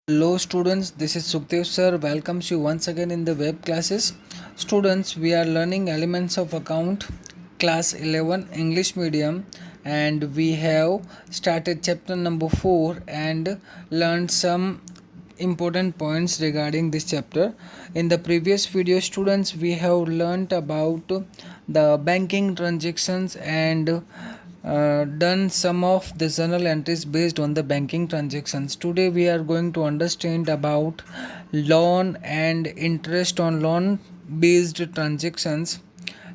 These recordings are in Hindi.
Hello students, this is Sukhdev sir. Welcomes you once again in the web classes. Students, we are learning elements of account class 11 English medium, and we have started chapter number 4 and learned some important points regarding this chapter. In the previous video students, we have learnt about the banking transactions and done some of the journal entries based on the banking transactions. Today we are going to understand about loan and interest on loan based transactions.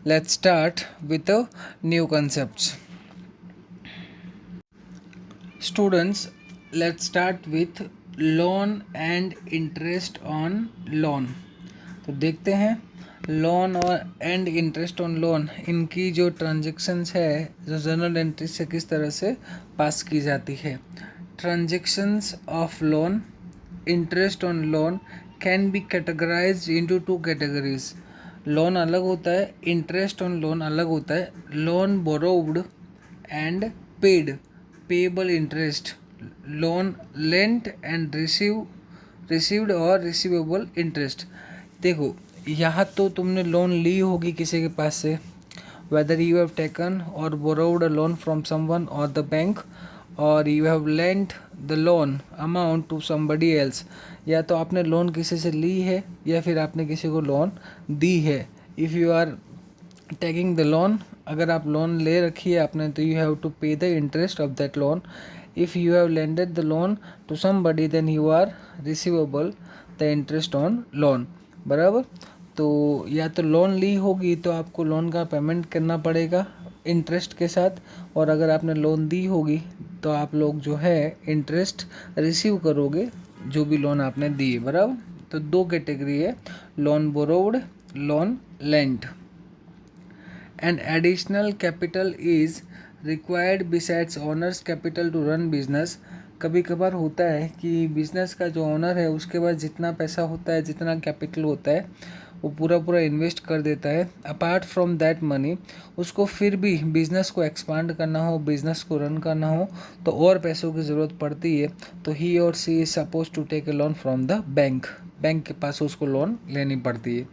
Let's start with the new concepts. Students, let's start with loan and interest on loan. तो देखते हैं लोन और एंड इंटरेस्ट ऑन लोन, इनकी जो ट्रांजेक्शन्स है जो जर्नल एंट्री से किस तरह से पास की जाती है. Transactions of loan, interest on loan can be categorized into two categories. Loan अलग होता है, इंटरेस्ट ऑन लोन अलग होता है. Loan borrowed and paid, payable interest. Loan lent and received और रिसीवेबल इंटरेस्ट. देखो यहाँ तो तुमने लोन ली होगी किसी के पास से, whether you have taken or borrowed a loan from someone or the bank, or you have lent the loan amount to somebody else. या तो आपने लोन किसी से ली है या फिर आपने किसी को लोन दी है. If you are taking the loan, अगर आप लोन ले रखी है आपने, तो you have to pay the interest of that loan. If you have lended the loan to somebody then you are receivable the interest on loan. बराबर. तो या तो लोन ली होगी तो आपको लोन का पेमेंट करना पड़ेगा इंटरेस्ट के साथ, और अगर आपने लोन दी होगी तो आप लोग जो है इंटरेस्ट रिसीव करोगे जो भी लोन आपने दी है. बराबर. तो दो कैटेगरी है, loan borrowed, loan lent. An additional capital is required besides owner's capital to run business. कभी कभार होता है कि बिजनेस का जो ओनर है उसके पास जितना पैसा होता है, जितना कैपिटल होता है, वो पूरा पूरा इन्वेस्ट कर देता है. अपार्ट फ्रॉम दैट मनी, उसको फिर भी बिजनेस को एक्सपांड करना हो, बिजनेस को रन करना हो, तो और पैसों की ज़रूरत पड़ती है. तो ही और she is suppose to take a loan from the bank. Bank के पास उसको लोन लेनी पड़ती है.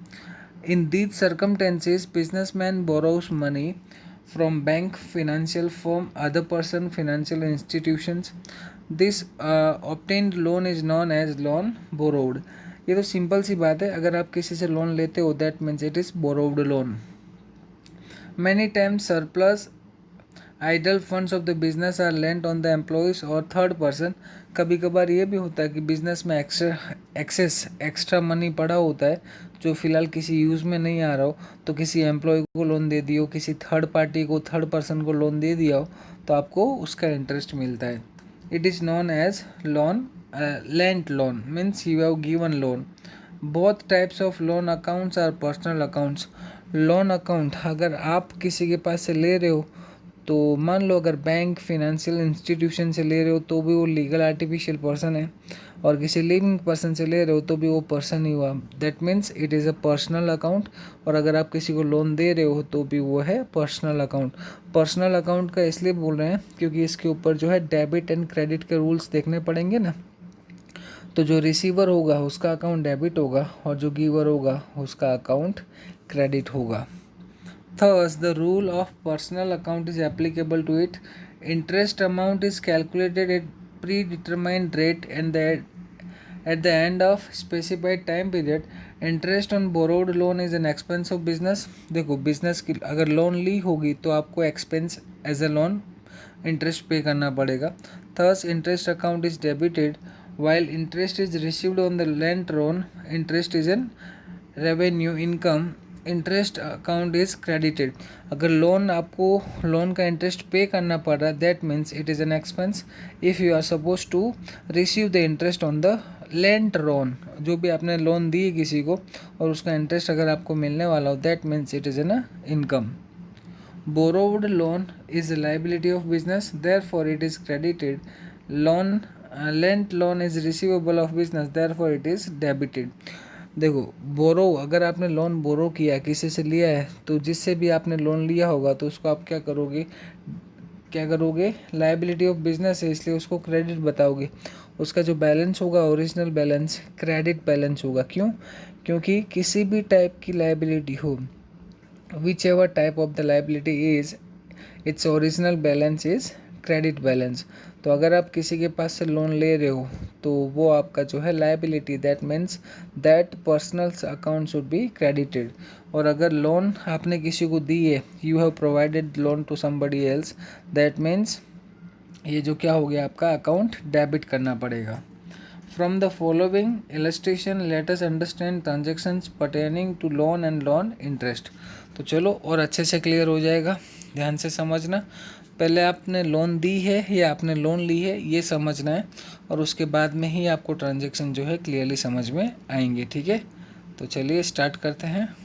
In these circumstances, businessman borrows money from bank, financial firm, other person, financial institutions. This obtained loan is known as loan borrowed. ये तो सिंपल सी बात है, अगर आप किसी से लोन लेते हो that means it is borrowed loan. Many times surplus idle funds of the business are lent on the employees और थर्ड पर्सन. कभी कभार ये भी होता है कि बिजनेस में एक्स्ट्रा मनी पड़ा होता है जो फ़िलहाल किसी यूज़ में नहीं आ रहा हो, तो किसी एम्प्लॉय को लोन दे दियो, किसी थर्ड पार्टी को, थर्ड पर्सन को लोन दे दिया हो, तो आपको उसका इंटरेस्ट मिलता है. It is known as loan lent loan, means you have given loan. Both types of loan accounts are personal accounts. Loan account अगर आप किसी के पास से ले रहे हो, तो मान लो अगर बैंक, फिनेंशियल इंस्टीट्यूशन से ले रहे हो तो भी वो लीगल आर्टिफिशियल पर्सन है, और किसी लिविंग पर्सन से ले रहे हो तो भी वो पर्सन ही हुआ. That means it is a personal account. और अगर आप किसी को लोन दे रहे हो तो भी वो है पर्सनल अकाउंट. पर्सनल अकाउंट का इसलिए बोल रहे हैं क्योंकि इसके ऊपर जो है डेबिट एंड क्रेडिट के रूल्स देखने पड़ेंगे ना. तो जो रिसीवर होगा उसका अकाउंट डेबिट होगा और जो गिवर होगा उसका अकाउंट क्रेडिट होगा. Thus, the rule of personal account is applicable to it. Interest amount is calculated at predetermined rate and at the end of specified time period. Interest on borrowed loan is an expense of business. देखो बिजनेस की अगर लोन ली होगी तो आपको expense as a loan interest pay करना पड़ेगा. Thus, interest account is debited while interest is received on the lent loan. Interest is an revenue income. Interest account is credited. अगर लोन आपको लोन का इंटरेस्ट पे करना पड़ रहा है that means it is an expense. If you are suppose to receive the interest on the lent loan, जो भी आपने लोन दी किसी को और उसका इंटरेस्ट अगर आपको मिलने वाला हो that means it is an income. Borrowed loan is liability of business, therefore it is credited. Loan lent loan is receivable of business, therefore it is debited. देखो बोरो, अगर आपने लोन बोरो किया, किसी से लिया है, तो जिससे भी आपने लोन लिया होगा तो उसको आप क्या करोगे लाइबिलिटी ऑफ बिजनेस है इसलिए उसको क्रेडिट बताओगे. उसका जो बैलेंस होगा ओरिजिनल बैलेंस क्रेडिट बैलेंस होगा। क्यों? क्योंकि किसी भी टाइप की लाइबिलिटी हो, which ever type of the liability is, its original balance is credit balance. तो अगर आप किसी के पास से लोन ले रहे हो तो वो आपका जो है liability, that means that personal account should be credited. और अगर लोन आपने किसी को दी है, you have provided loan to somebody else, that means ये जो क्या हो गया आपका अकाउंट डेबिट करना पड़ेगा। From the following illustration let us understand transactions pertaining to loan and loan interest. तो चलो और अच्छे से क्लियर हो जाएगा, ध्यान से समझना। पहले आपने लोन दी है या आपने लोन ली है ये समझना है, और उसके बाद में ही आपको ट्रांजेक्शन जो है क्लियरली समझ में आएंगे। ठीक है, तो चलिए स्टार्ट करते हैं।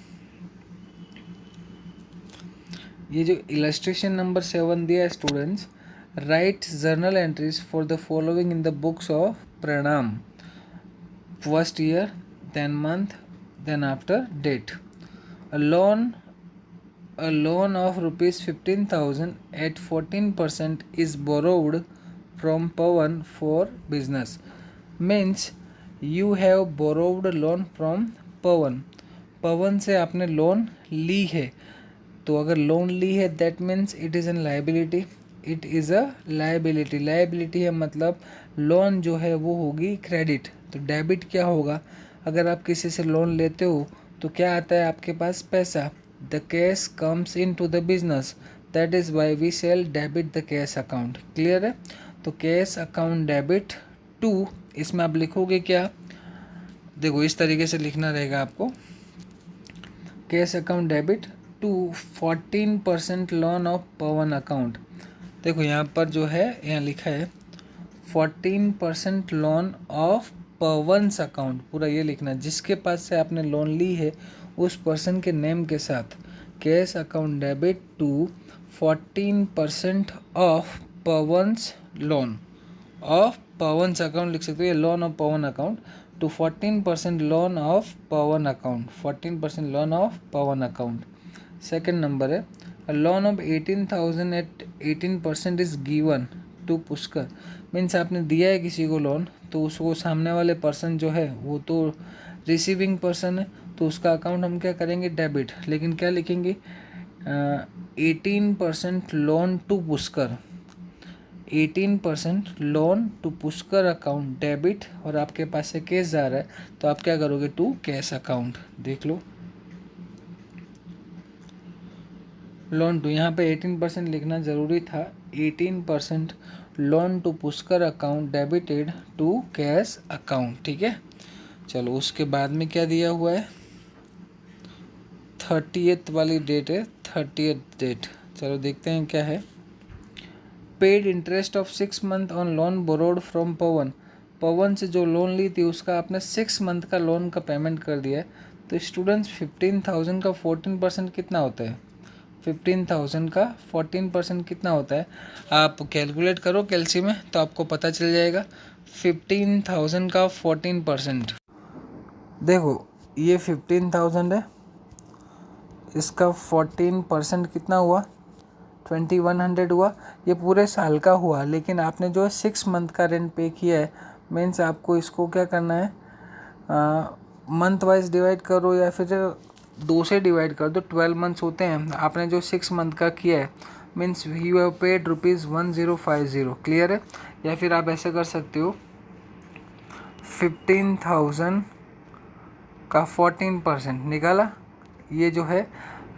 ये जो इलस्ट्रेशन नंबर 7 दिया है students, write journal entries for the following in the books of Pranam, first year, then month, then after date. A loan of rupees 15,000 at 14% is borrowed from Pawan for business. Means you have borrowed a loan from Pawan. पवन से आपने लोन ली है, तो अगर लोन ली है that means it is N liability, it is a liability. Liability है मतलब लोन जो है वो होगी क्रेडिट। तो डेबिट क्या होगा? अगर आप किसी से लोन लेते हो तो क्या आता है आपके पास? पैसा। The cash comes into the business, that is why we shall debit the cash account. Clear है? तो कैश अकाउंट डेबिट टू, इसमें आप लिखोगे क्या? देखो इस तरीके से लिखना रहेगा आपको, cash account debit to 14% loan of Pawan account. देखो यहाँ पर जो है यहाँ लिखा है 14% लोन ऑफ पवन्स अकाउंट, पूरा ये लिखना, जिसके पास से आपने लोन ली है उस पर्सन के नेम के साथ। Cash account debit to 14% of Pawan's loan, of Pawan's account लिख सकते हो, ये loan of Pawan account to 14% loan of Pawan account, 14% loan of Pawan account. Second number है loan of 18,000 at 18% is given to Pushkar. Means आपने दिया है किसी को लोन, तो उसको सामने वाले पर्सन जो है वो तो रिसीविंग पर्सन है, तो उसका अकाउंट हम क्या करेंगे? डेबिट। लेकिन क्या लिखेंगे? 18% loan to Pushkar, 18% loan to Pushkar account debit, और आपके पास से कैश जा रहा है तो आप क्या करोगे? To cash account. देख लो लोन टू, यहाँ पे 18% लिखना ज़रूरी था। 18% loan to Pushkar account debited to cash account. ठीक है, चलो उसके बाद में क्या दिया हुआ है? 30th वाली डेट है, 30th डेट। चलो देखते हैं क्या है। Paid interest of 6 month on loan borrowed from Pawan. Pawan से जो लोन ली थी उसका आपने 6 मंथ का लोन का पेमेंट कर दिया है। तो स्टूडेंट्स 15,000 का 14% कितना होता है? 15,000 का 14% कितना होता है? आप कैलकुलेट करो कैलसी में तो आपको पता चल जाएगा। 15,000 का 14%, देखो ये 15,000 है, इसका 14% कितना हुआ? 2100 हुआ। ये पूरे साल का हुआ, लेकिन आपने जो है 6 मंथ का रेंट पे किया है। मीन्स आपको इसको क्या करना है? मंथ वाइज डिवाइड करो या फिर 2 से डिवाइड कर दो। 12 मंथ्स होते हैं, आपने जो 6 मंथ का किया है means you have paid ₹1050। Clear है? या फिर आप ऐसे कर सकते हो 15,000 का 14% निकाला। ये जो है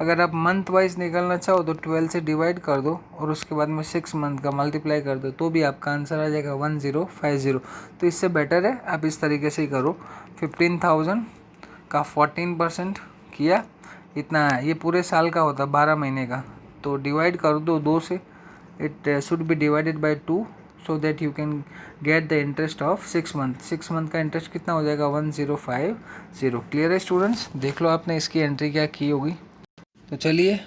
अगर आप मंथ वाइज निकालना चाहो तो 12 से डिवाइड कर दो और उसके बाद में 6 मंथ का मल्टीप्लाई कर दो, तो भी आपका आंसर आ जाएगा 1050। तो इससे बेटर है आप इस तरीके से ही करो। 15,000 का 14% किया, इतना है। ये पूरे साल का होता है, 12 महीने का, तो डिवाइड कर दो 2 से। It should be divided by 2 so that you can get the interest of 6 month. 6 month का इंटरेस्ट कितना हो जाएगा? 1050। क्लियर है स्टूडेंट्स? देख लो आपने इसकी एंट्री क्या की होगी। तो चलिए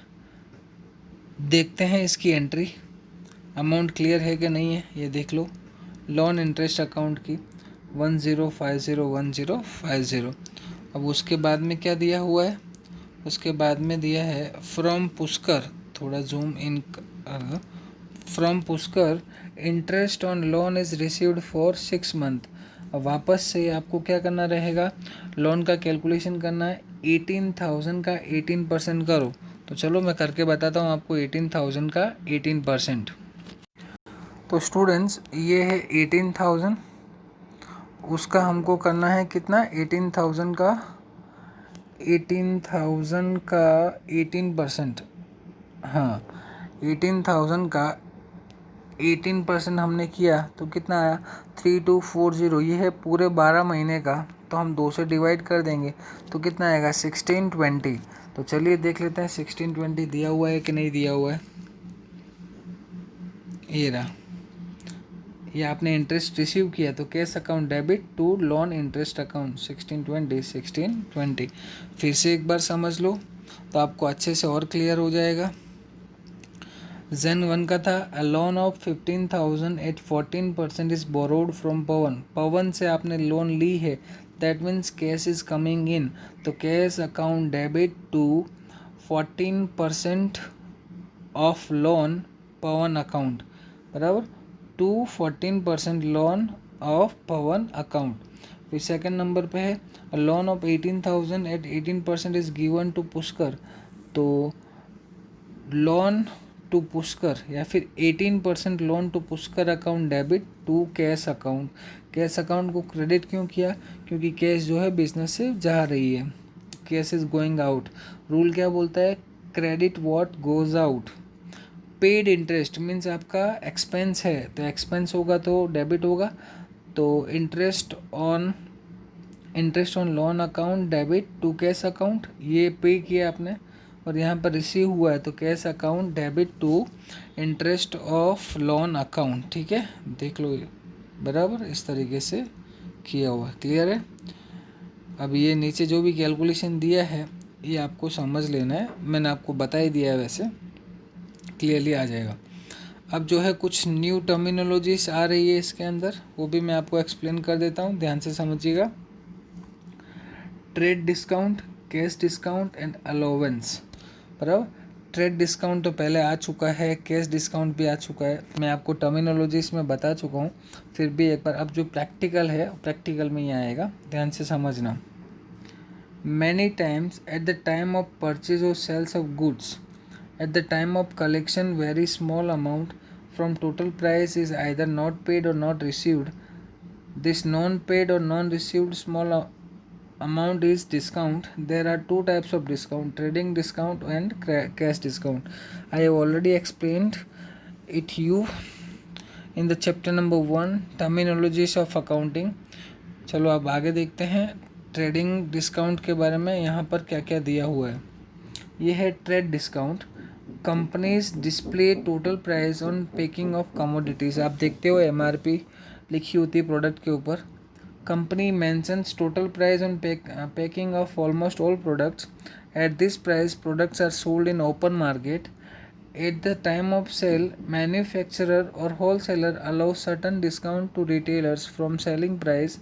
देखते हैं इसकी एंट्री, अमाउंट क्लियर है कि नहीं है ये देख लो। लोन इंटरेस्ट अकाउंट की 1050। अब उसके बाद में क्या दिया हुआ है? उसके बाद में दिया है फ्रॉम पुष्कर, थोड़ा जूम इन कर, from Pushkar interest on loan is received for 6 month. अब वापस से आपको क्या करना रहेगा, लोन का कैलकुलेशन करना है। 18,000 का 18% करो। तो चलो मैं करके बताता हूँ आपको 18,000 का 18%। तो स्टूडेंट्स ये है 18,000, उसका हमको करना है कितना, 18,000 का 18%। हाँ, 18,000 का 18% हमने किया तो कितना आया, 3240। ये है पूरे 12 महीने का, तो हम 2 से डिवाइड कर देंगे तो कितना आएगा, 1620। तो चलिए देख लेते हैं 1620 दिया हुआ है कि नहीं दिया हुआ है। ये रहा, ये आपने इंटरेस्ट रिसीव किया तो cash account debit to loan interest account 1620। फिर से एक बार समझ लो तो आपको अच्छे से और क्लियर हो जाएगा। जेन 1 का था, a loan of 15,000 at 14% is borrowed from Pawan. Pawan से आपने लोन ली है, that means cash is coming in. तो cash account debit to 14% of loan Pawan account, बराबर, to 14% loan of Pawan account. फिर सेकंड नंबर पे है, a loan of 18,000 at 18% is given to Pushkar. तो लोन टू पुष्कर या फिर 18% loan to Pushkar account debit to cash account. Cash account को क्रेडिट क्यों किया, क्योंकि कैश जो है बिजनेस से जा रही है, cash is going out. Rule क्या बोलता है, credit what goes out. Paid interest means आपका एक्सपेंस है, तो एक्सपेंस होगा तो डेबिट होगा। तो interest on loan account debit to cash account, ये पे किया आपने, और यहाँ पर रिसीव हुआ है तो cash account debit to interest of loan account. ठीक है, देख लो बराबर इस तरीके से किया हुआ, क्लियर है। अब ये नीचे जो भी कैलकुलेशन दिया है ये आपको समझ लेना है, मैंने आपको बता ही दिया है, वैसे क्लियरली आ जाएगा। अब जो है कुछ न्यू टर्मिनोलॉजीज आ रही है इसके अंदर, वो भी मैं आपको एक्सप्लेन कर देता हूँ, ध्यान से समझिएगा। Trade discount, cash discount and allowance, बराबर। ट्रेड डिस्काउंट तो पहले आ चुका है, कैश डिस्काउंट भी आ चुका है, मैं आपको टर्मिनोलॉजीज में बता चुका हूँ। फिर भी एक बार, अब जो प्रैक्टिकल है प्रैक्टिकल में ही आएगा, ध्यान से समझना। Many times at the time of purchase और sales of goods, at the time of collection very small amount from total price is either not paid or not received. This non paid or non received small amount is discount. There are two types of discount, trading discount and cash discount. I have already explained it you in the chapter number 1 terminologies of accounting. चलो अब आगे देखते हैं ट्रेडिंग डिस्काउंट के बारे में, यहाँ पर क्या क्या दिया हुआ है। ये है trade discount, companies display total price on packing of commodities. आप देखते हो MRP लिखी होती है प्रोडक्ट के ऊपर। Company mentions total price on packing of almost all products. At this price products are sold in open market. At the time of sale manufacturer और wholesaler allow certain discount to retailers from selling price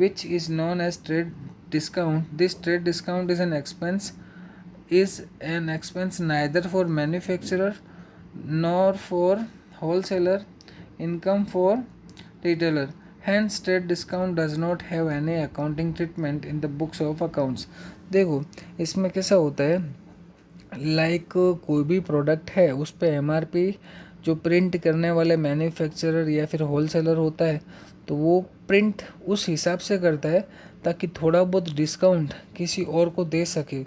which is known as trade discount. This trade discount is an expense neither for manufacturer nor for wholesaler, income for retailer. Hence trade discount does not have any accounting treatment in the books of accounts. देखो इसमें कैसा होता है, लाइक कोई भी प्रोडक्ट है उस पर MRP जो प्रिंट करने वाले मैन्युफैक्चरर या फिर होलसेलर होता है, तो वो प्रिंट उस हिसाब से करता है ताकि थोड़ा बहुत डिस्काउंट किसी और को दे सके।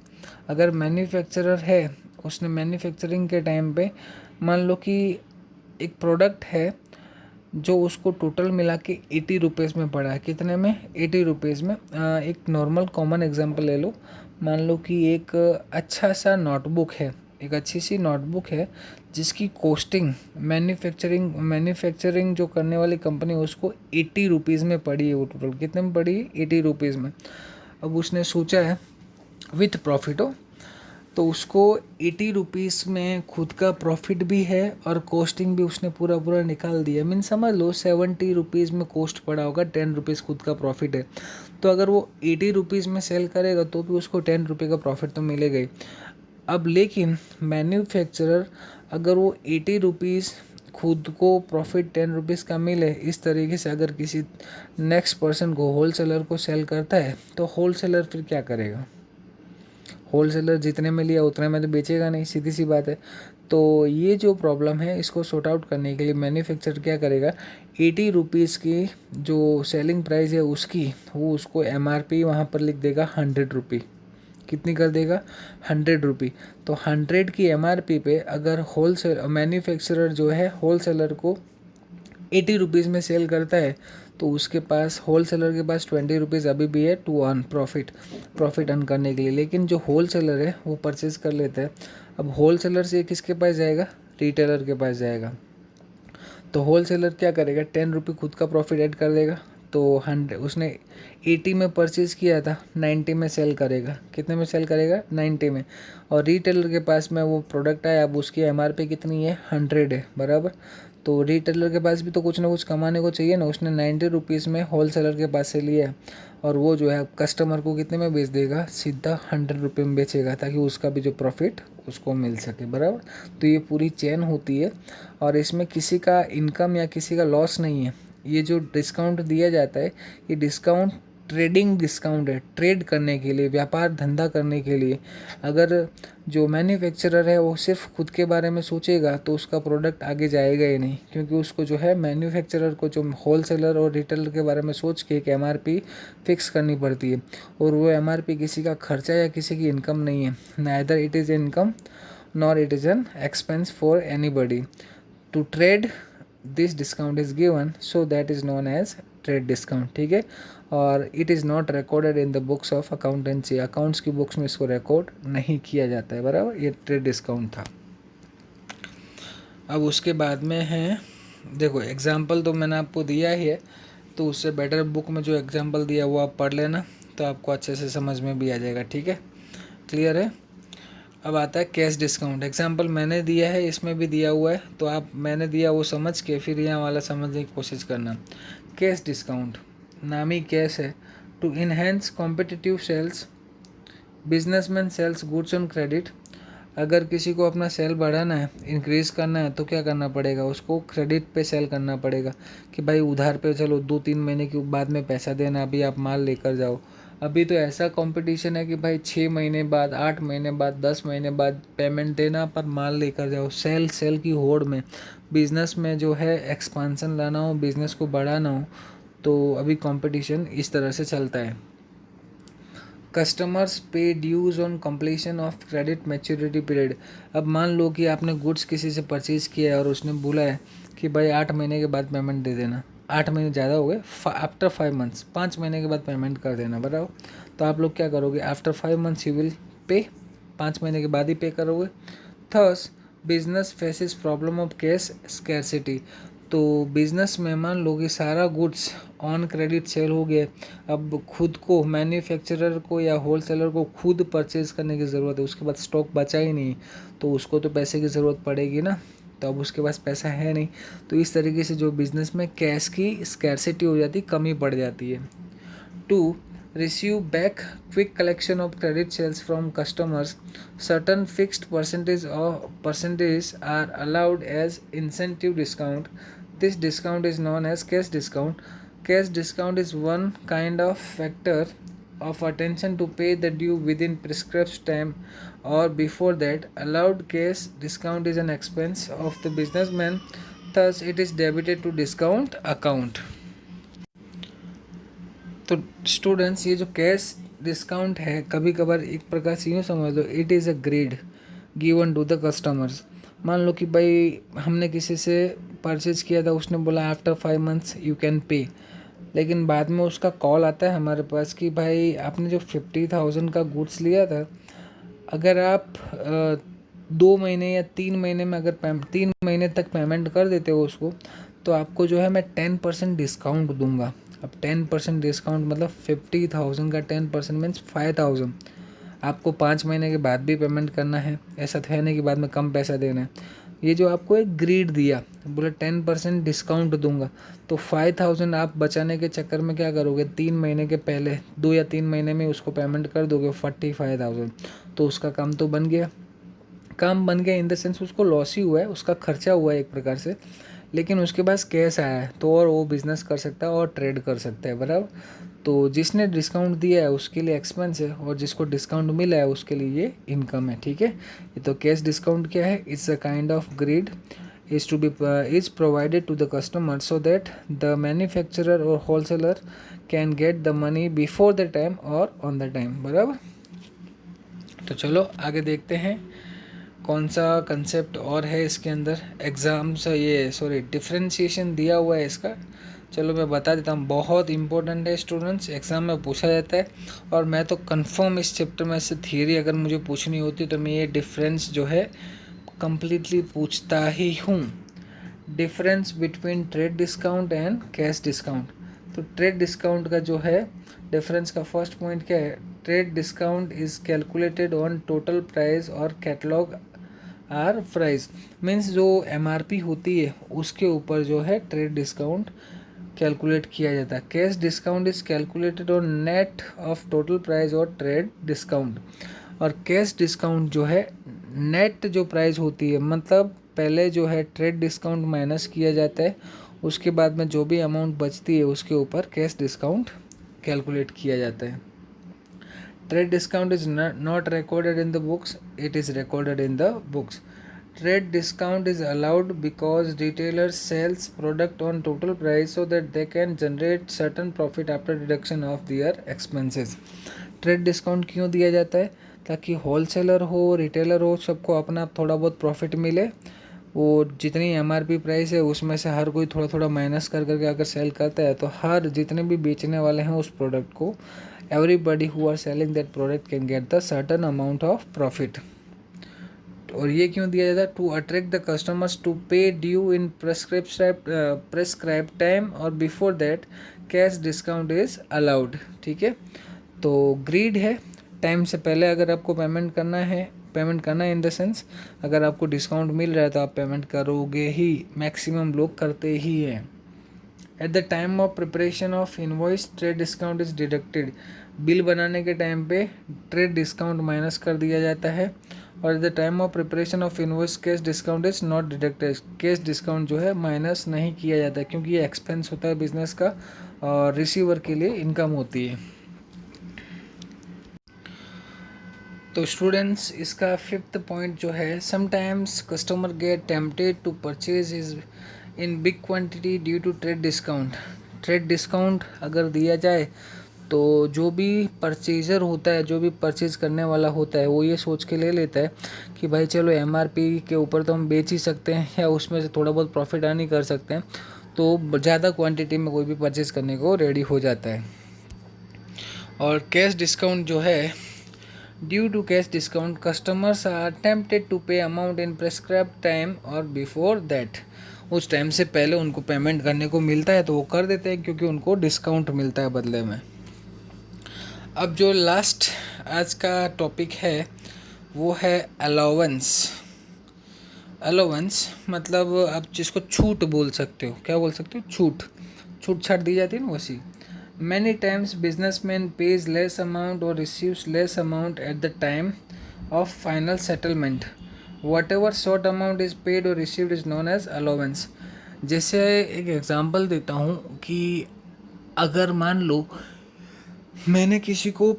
अगर मैन्युफैक्चरर है, उसने मैन्युफैक्चरिंग के टाइम पे मान लो कि एक प्रोडक्ट है जो उसको टोटल मिला के 80 रुपीज़ में पड़ा है, कितने में, 80 रुपीज़ में। एक नॉर्मल कॉमन एग्जांपल ले लो, मान लो कि एक अच्छा सा नोटबुक है, एक अच्छी सी नोटबुक है जिसकी कॉस्टिंग मैन्युफैक्चरिंग जो करने वाली कंपनी उसको 80 रुपीज़ में पड़ी है। वो टोटल कितने में पड़ी है, 80 रुपीज़ में। अब उसने सोचा है विथ प्रॉफिट हो, तो उसको 80 रुपीज़ में खुद का प्रॉफिट भी है और कॉस्टिंग भी उसने पूरा निकाल दिया। मीन समझ लो 70 रुपीज़ में कॉस्ट पड़ा होगा, 10 रुपीज़ खुद का प्रॉफिट है। तो अगर वो 80 रुपीज़ में सेल करेगा तो भी उसको 10 रुपये का प्रॉफिट तो मिलेगा ही। अब लेकिन मैन्युफैक्चरर अगर वो 80 रुपीज़ खुद को प्रॉफिट 10 रुपीज़ का मिले, इस तरीके से अगर किसी नेक्स्ट पर्सन को होलसेलर को सेल करता है तो होलसेलर फिर क्या करेगा? होलसेलर जितने में लिया उतने में तो बेचेगा नहीं, सीधी सी बात है। तो ये जो प्रॉब्लम है इसको सॉर्ट आउट करने के लिए मैन्युफैक्चरर क्या करेगा, 80 रुपीज़ की जो सेलिंग प्राइस है उसकी, वो उसको MRP वहाँ पर लिख देगा 100 रुपी। कितनी कर देगा? 100 रुपी। तो 100 की MRP पे अगर होलसेल मैन्युफैक्चरर जो है होलसेलर को 80 रुपीज़ में सेल करता है तो उसके पास, होलसेलर के पास 20 रुपीज़ अभी भी है टू अर्न प्रॉफिट अर्न करने के लिए। लेकिन जो होलसेलर है वो परचेज़ कर लेता है। अब होलसेलर से किसके पास जाएगा? रिटेलर के पास जाएगा। तो होलसेलर क्या करेगा? 10 रुपये खुद का प्रॉफिट ऐड कर देगा। तो 100 उसने 80 में परचेज़ किया था, 90 में सेल करेगा। कितने में सेल करेगा? 90 में। और रिटेलर के पास में वो प्रोडक्ट आया, अब उसकी MRP कितनी है? 100 है, बराबर। तो रिटेलर के पास भी तो कुछ ना कुछ कमाने को चाहिए ना, उसने 90 रुपीज़ में होलसेलर के पास से लिया और वो जो है कस्टमर को कितने में बेच देगा? सीधा 100 रुपये में बेचेगा, ताकि उसका भी जो प्रॉफिट उसको मिल सके, बराबर। तो ये पूरी चेन होती है और इसमें किसी का इनकम या किसी का लॉस नहीं है। ये जो डिस्काउंट दिया जाता है, ये डिस्काउंट ट्रेडिंग डिस्काउंट है, ट्रेड करने के लिए, व्यापार धंधा करने के लिए। अगर जो मैन्युफैक्चरर है वो सिर्फ खुद के बारे में सोचेगा तो उसका प्रोडक्ट आगे जाएगा ही नहीं, क्योंकि उसको जो है मैन्युफैक्चरर को जो होलसेलर और रिटेलर के बारे में सोच के एक MRP फिक्स करनी पड़ती है, और वो MRP किसी का खर्चा या किसी की इनकम नहीं है। Neither it is income nor it is an expense for anybody. To trade this discount is given, so that is known as trade discount, ठीक है। और it is not recorded in the books of accountancy, accounts की बुक्स में इसको रिकॉर्ड नहीं किया जाता है, बराबर। ये ट्रेड डिस्काउंट था। अब उसके बाद में है, देखो एग्जाम्पल तो मैंने आपको दिया ही है, तो उससे बेटर बुक में जो एग्जाम्पल दिया वो आप पढ़ लेना, तो आपको अच्छे से समझ में भी आ जाएगा, ठीक है, क्लियर है। अब आता है कैश डिस्काउंट। एग्जाम्पल मैंने दिया है, इसमें भी दिया हुआ है, तो आप मैंने दिया वो समझ के फिर यहाँ वाला समझने की कोशिश करना। कैश डिस्काउंट, नाम ही कैश है। To enhance competitive sales, businessman sells goods on credit. अगर किसी को अपना सेल बढ़ाना है, इंक्रीज़ करना है, तो क्या करना पड़ेगा? उसको क्रेडिट पे सेल करना पड़ेगा कि भाई उधार पे चलो 2-3 महीने के बाद में पैसा देना, अभी आप माल लेकर जाओ। अभी तो ऐसा कंपटीशन है कि भाई 6 महीने बाद, 8 महीने बाद, 10 महीने बाद पेमेंट देना, पर माल लेकर जाओ। सेल की होड़ में, बिज़नेस में जो है एक्सपांसन लाना हो, बिज़नेस को बढ़ाना हो, तो अभी कंपटीशन इस तरह से चलता है। Customers pay dues on completion of credit maturity period. अब मान लो कि आपने गुड्स किसी से परचेज़ किया है और उसने बोला है कि भाई 8 महीने के बाद पेमेंट दे देना। 8 महीने ज़्यादा हो गए, आफ्टर 5 मंथ्स, 5 महीने के बाद पेमेंट कर देना, बताओ। तो आप लोग क्या करोगे? After 5 months you will pay, 5 महीने के बाद ही पे करोगे। Thus business faces problem of cash scarcity. तो बिज़नेस में मान लो कि सारा गुड्स ऑन क्रेडिट सेल हो गया, अब खुद को मैन्युफैक्चरर को या होलसेलर को खुद परचेज करने की ज़रूरत है, उसके बाद स्टॉक बचा ही नहीं, तो उसको तो पैसे की ज़रूरत पड़ेगी ना, तो अब उसके पास पैसा है नहीं। तो इस तरीके से जो बिज़नेस में कैश की स्कैरसिटी हो जाती, कमी पड़ जाती है। To receive back quick collection of credit sales from customers, certain fixed percentage are allowed as incentive discount. This discount is known as cash discount. Cash discount is one kind of factor of attention to pay the due within prescribed time or before that. Allowed cash discount is an expense of the businessman, thus it is debited to discount account. तो स्टूडेंट्स, ये जो कैश डिस्काउंट है, कभी कभार एक प्रकार से यूँ समझ लो, it is a grade given to the customers. मान लो कि भाई हमने किसी से परचेज़ किया था, उसने बोला after 5 months you can pay, लेकिन बाद में उसका कॉल आता है हमारे पास कि भाई आपने जो 50,000 का गुड्स लिया था, अगर आप 2 महीने या 3 महीने में, अगर 3 महीने तक पेमेंट कर देते हो उसको, तो आपको जो है मैं 10% डिस्काउंट दूंगा। अब 10% डिस्काउंट मतलब 50,000 का 10% मीन्स 5,000। आपको 5 महीने के बाद भी पेमेंट करना है, ऐसा तो है नहीं कि बाद में कम पैसा देना है। ये जो आपको एक ग्रीड दिया, बोले 10% डिस्काउंट दूंगा, तो 5,000 आप बचाने के चक्कर में क्या करोगे? 3 महीने के पहले 2 या 3 महीने में उसको पेमेंट कर दोगे 45,000, तो उसका काम तो बन गया। काम बन गया इन द सेंस उसको लॉस ही हुआ है, उसका खर्चा हुआ है एक प्रकार से, लेकिन उसके पास कैश आया है तो और वो बिज़नेस कर सकता है और ट्रेड कर सकता है, बराबर। तो जिसने डिस्काउंट दिया है उसके लिए एक्सपेंस है और जिसको डिस्काउंट मिला है उसके लिए ये इनकम है, ठीक है। ये तो कैश डिस्काउंट क्या है? It's a kind of grid is provided to the customer so that the manufacturer or wholesaler can get the money before the time or on the time, बराबर। तो चलो आगे देखते हैं कौन सा कंसेप्ट और है इसके अंदर। एग्ज़ाम से ये सॉरी डिफ्रेंशिएशन दिया हुआ है इसका, चलो मैं बता देता हूँ। बहुत इंपॉर्टेंट है स्टूडेंट्स, एग्ज़ाम में पूछा जाता है और मैं तो कंफर्म इस चैप्टर में से थियरी अगर मुझे पूछनी होती तो मैं ये डिफरेंस जो है कंप्लीटली पूछता ही हूँ। Difference between trade discount and cash discount. तो ट्रेड डिस्काउंट का जो है डिफरेंस का फर्स्ट पॉइंट क्या है? Trade discount is calculated on total price और कैटलॉग आर प्राइस। मीन्स जो एमआरपी होती है उसके ऊपर जो है ट्रेड डिस्काउंट कैलकुलेट किया जाता है। Cash discount is calculated on net of total price और ट्रेड डिस्काउंट। और कैश डिस्काउंट जो है नेट जो प्राइस होती है, मतलब पहले जो है ट्रेड डिस्काउंट माइनस किया जाता है, उसके बाद में जो भी अमाउंट बचती है उसके ऊपर कैश डिस्काउंट कैलकुलेट किया जाता है। Trade discount is not recorded in the books, it is recorded in the books. Trade discount is allowed because retailers sells product on total price so that they can generate certain profit after deduction of their expenses. Trade discount क्यों दिया जाता है? ताकि होलसेलर हो रिटेलर हो सबको अपना थोड़ा बहुत प्रॉफिट मिले। वो जितनी एमआरपी प्राइस है उसमें से हर कोई थोड़ा थोड़ा माइनस कर करके अगर सेल करता है तो हर जितने भी बेचने वाले हैं उस प्रोडक्ट को, everybody who are selling that product can get the certain amount of profit. और ये क्यों दिया जाता है? To attract the customers to pay due in prescribe time और before that cash discount is allowed, ठीक है। तो ग्रीड है, टाइम से पहले अगर आपको पेमेंट करना है इन द सेंस अगर आपको डिस्काउंट मिल रहा है तो आप पेमेंट करोगे ही, मैक्सिमम लोग करते ही हैं। Eight the time of preparation of invoice trade discount is deducted. Bill बनाने के टाइम पे ट्रेड डिस्काउंट माइनस कर दिया जाता है। और eight the time of preparation of invoice cash discount is not deducted. Cash discount जो है माइनस नहीं किया जाता है क्योंकि ये एक्सपेंस होता है बिजनेस का और रिसीवर के लिए इनकम होती है। तो स्टूडेंट्स इसका फिफ्थ पॉइंट जो है, sometimes customer get tempted to purchase is in big quantity due to trade discount. Trade discount अगर दिया जाए तो जो भी परचेज़र होता है, जो भी परचेज़ करने वाला होता है, वो ये सोच के ले लेता है कि भाई चलो एमआरपी के ऊपर तो हम बेच ही सकते हैं या उसमें से थोड़ा बहुत प्रॉफिट अर्न कर सकते हैं, तो ज़्यादा क्वांटिटी में कोई भी परचेज़ करने को रेडी हो जाता है। और कैश डिस्काउंट जो है, due to cash discount customers are tempted to pay amount in prescribe time और बिफोर दैट। उस टाइम से पहले उनको पेमेंट करने को मिलता है तो वो कर देते हैं क्योंकि उनको डिस्काउंट मिलता है बदले में। अब जो लास्ट आज का टॉपिक है वो है अलाउंस। अलाउंस मतलब आप जिसको छूट बोल सकते हो, क्या बोल सकते हो? छूट छाट दी जाती है ना, वैसी। Many times businessman pays less amount or receives less amount at the time of final settlement. Whatever short amount is paid or received is known as allowance. जैसे एक एग्जांपल देता हूँ कि अगर मान लो मैंने किसी को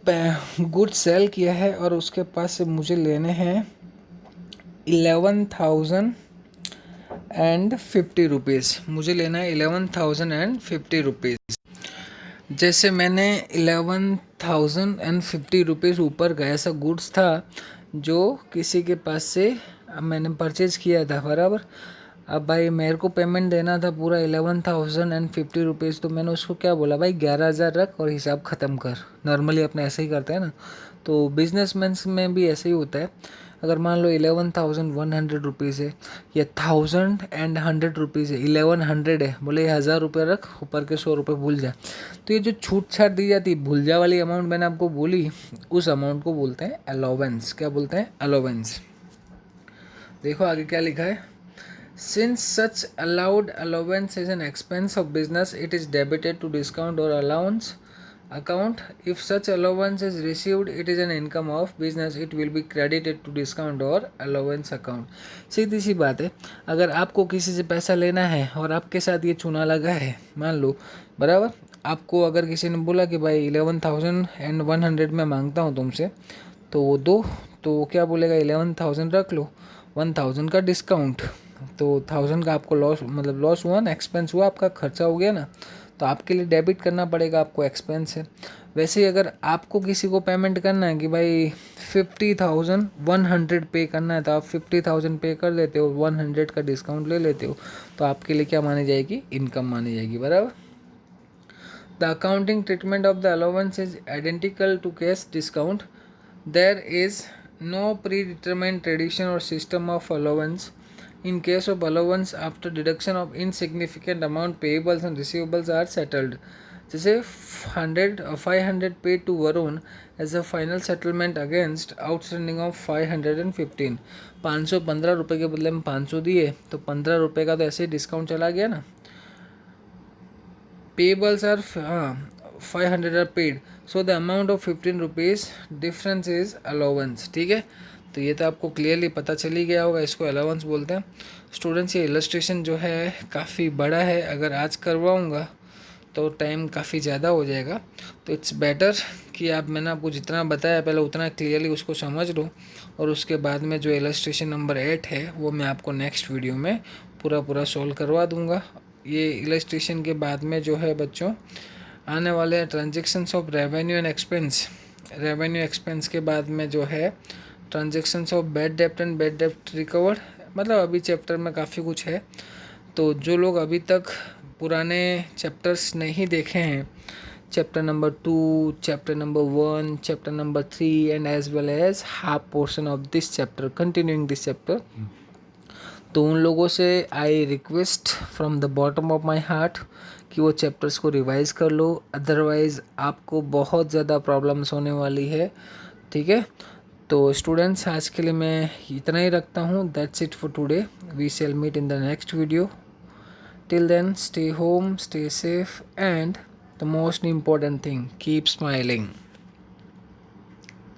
गुड सेल किया है और उसके पास से मुझे लेने हैं 11,050 रुपीज़। मुझे लेना है 11,050 रुपीज़। जैसे मैंने 11,050 रुपीज़ ऊपर का ऐसा गुड्स था जो किसी के पास से मैंने परचेज़ किया था, बराबर। अब भाई मेरे को पेमेंट देना था पूरा 11,050 रुपीज़, तो मैंने उसको क्या बोला, भाई 11,000 रख और हिसाब ख़त्म कर। नॉर्मली अपने ऐसे ही करते हैं ना, तो बिजनेसमैन में भी ऐसे ही होता है। अगर मान लो 11,100 रुपीज़ है या 1,100 रुपीज़ है, 1100 है, बोले 1,000 रुपये रख, ऊपर के 100 रुपये भूल जा। तो ये जो छूट छाट दी जाती है, भूल जा वाली अमाउंट मैंने आपको बोली, उस अमाउंट को बोलते हैं अलाउंस। क्या बोलते हैं? अलाउंस। देखो आगे क्या लिखा है। Since such allowed allowance is an expense of business, it is debited to discount or allowance account. If such allowance is received, it is an income of business. It will be credited to discount or allowance account. सीधी सी बात है, अगर आपको किसी से पैसा लेना है और आपके साथ ये चूना लगा है, मान लो बराबर, आपको अगर किसी ने बोला कि भाई 11,100 मैं मांगता हूँ तुमसे, तो वो दो, तो वो क्या बोलेगा 11,000 रख लो, 1,000 का डिस्काउंट, तो 1,000 का आपको लॉस, मतलब लॉस हुआ ना, एक्सपेंस हुआ, आपका खर्चा हो गया ना, तो आपके लिए डेबिट करना पड़ेगा, आपको एक्सपेंस है। वैसे ही अगर आपको किसी को पेमेंट करना है कि भाई 50,100 पे करना है, तो आप 50,000 पे कर देते हो, 100 का डिस्काउंट ले लेते हो, तो आपके लिए क्या मानी जाएगी, इनकम मानी जाएगी, बराबर। The accounting treatment of the allowance is identical to cash discount. There is no predetermined tradition or system of allowance. In case of allowance, after deduction of insignificant amount, payables and receivables are settled. जैसे 500 paid to Varun as a final settlement against outstanding of 515. 515 रुपये के बदले में 500 दिए, तो 15 रुपये का तो ऐसे ही डिस्काउंट चला गया ना. Payables are 500 are paid, so the amount of 15 rupees difference is allowance. ठीक है, तो ये तो आपको क्लियरली पता चल ही गया होगा, इसको अलाउंस बोलते हैं. स्टूडेंट्स, ये इलस्ट्रेशन जो है काफ़ी बड़ा है, अगर आज करवाऊँगा तो टाइम काफ़ी ज़्यादा हो जाएगा, तो इट्स बेटर कि आप, मैंने आपको जितना बताया पहले उतना क्लियरली उसको समझ लो, और उसके बाद में जो इलस्ट्रेशन नंबर 8 है वो मैं आपको नेक्स्ट वीडियो में पूरा सॉल्व करवा दूँगा. ये इलस्ट्रेशन के बाद में जो है बच्चों आने वाले transactions of revenue and expense, revenue expense के बाद में जो है transactions of bad dept and bad dept recovered, मतलब अभी चैप्टर में काफ़ी कुछ है. तो जो लोग अभी तक पुराने चैप्टर्स नहीं देखे हैं, chapter number 2, chapter number 1, chapter number 3 and as well as half portion of this chapter, continuing this chapter, तो उन लोगों से I request from the bottom of my heart कि वो चैप्टर्स को रिवाइज कर लो, अदरवाइज़ आपको बहुत ज़्यादा प्रॉब्लम्स होने वाली है. ठीक है, तो स्टूडेंट्स आज के लिए मैं इतना ही रखता हूँ. That's it for today. We shall meet in the next video. Till then stay home, stay safe, and the most important thing, keep smiling.